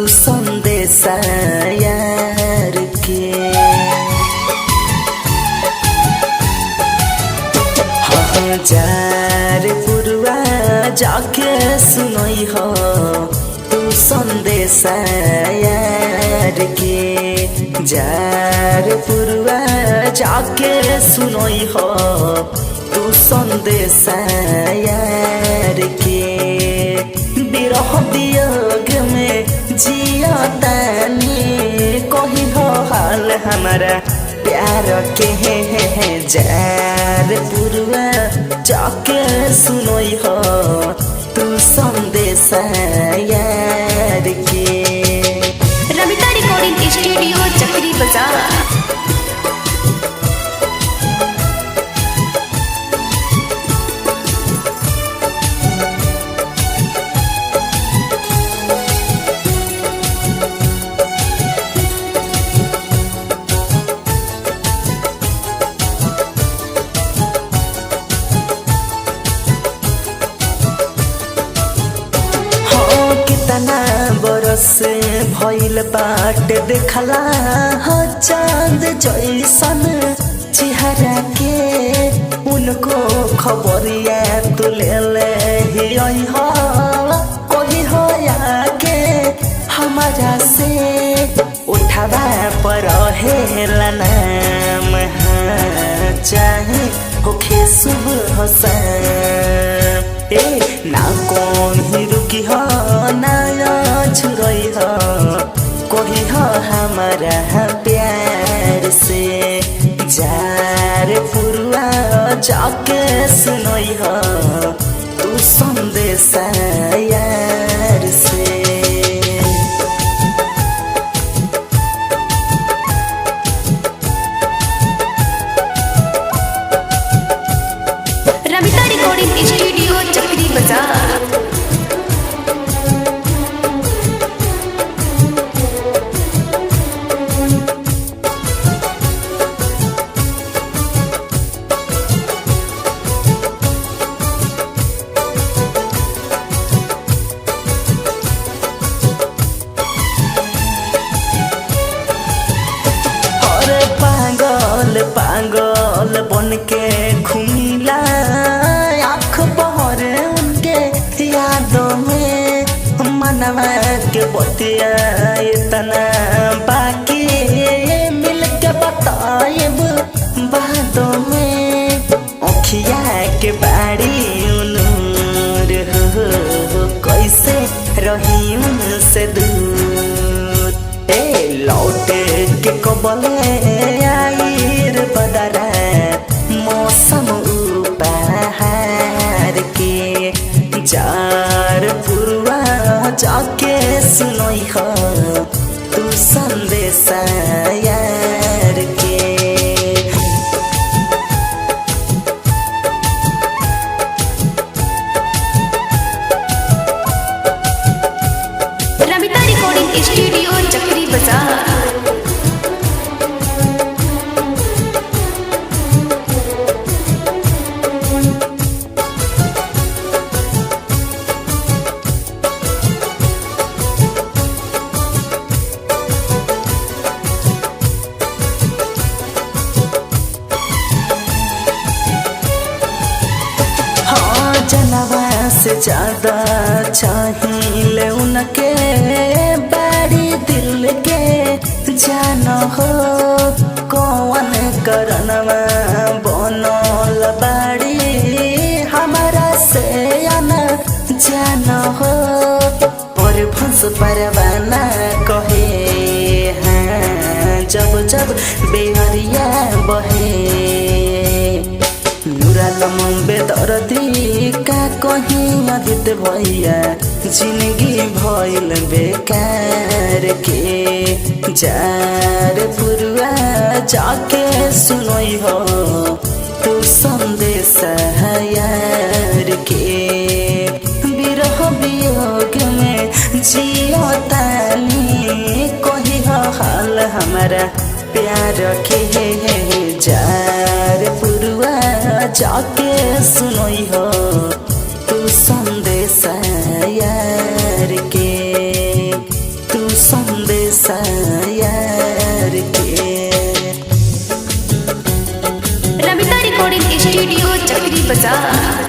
संदेशा यार के। हजार पुरवा जाके सुनई हो तू संदेशा यार के। जार पुरवा जाके सुनई हो तू संदेशा यार के। बिरह वियोग में जिया तानी कही हो हाल हमारा प्यार के। जार पुरवा जाके सुनई हो तू संदेशा यार के। रमिता रिकॉर्डिंग स्टूडियो चक्री बाजार। बरस भइल बाट देखला हो चांद जैसन चेहरा के। उनको खबरिया तू ले ही हो कोई हो आके हमारा से उठावा पर हेला नाम। चाहे होखे सुबह शाम ना कौन ही रुकी हो ना छुरई हो कोई हो हमारा प्यार से। जार पुरवा जाके सुनई हो तू संदेशा यार से। रमिता रिकॉर्डिंग स्टूडियो चक्री बाजार। पागल बन के घूमिला आँख बहर उनके यादों में। मनवा के बतिया इतना बाकी मिल के बताएब बादों में। अखिया के बाड़ी उनूर हो कैसे रही उनसे दूर। लौटे के कबले आईर बदरा मौसम उपहार के। जार पुरवा जाके सुनई हो तू संदेशा यार के। रमिता रिकॉर्डिंग स्टूडियो चक्री बाजार। जनवा से ज्यादा चाहिए उनके बाड़ी दिल के। जानो हो कौन करनवा बनल बाड़ी हमारा से आना। जानो हो और भंस परवाना कहे हाँ जब जब बेहरिया बहे। नुरालम बेदर्दी का कहीं आदित भैया जिंदगी भइल बेकार के। जार पुरवा जाके सुनई हो तू संदेशा यार के। बिरह वियोग में जिया तानी कही हो हाल हमारा प्यार के। जार पुरवा जाके सुनई हो तू संदेशा यार के। तू यार के। रमिता रिकॉर्डिंग स्टूडियो चक्री बाजार।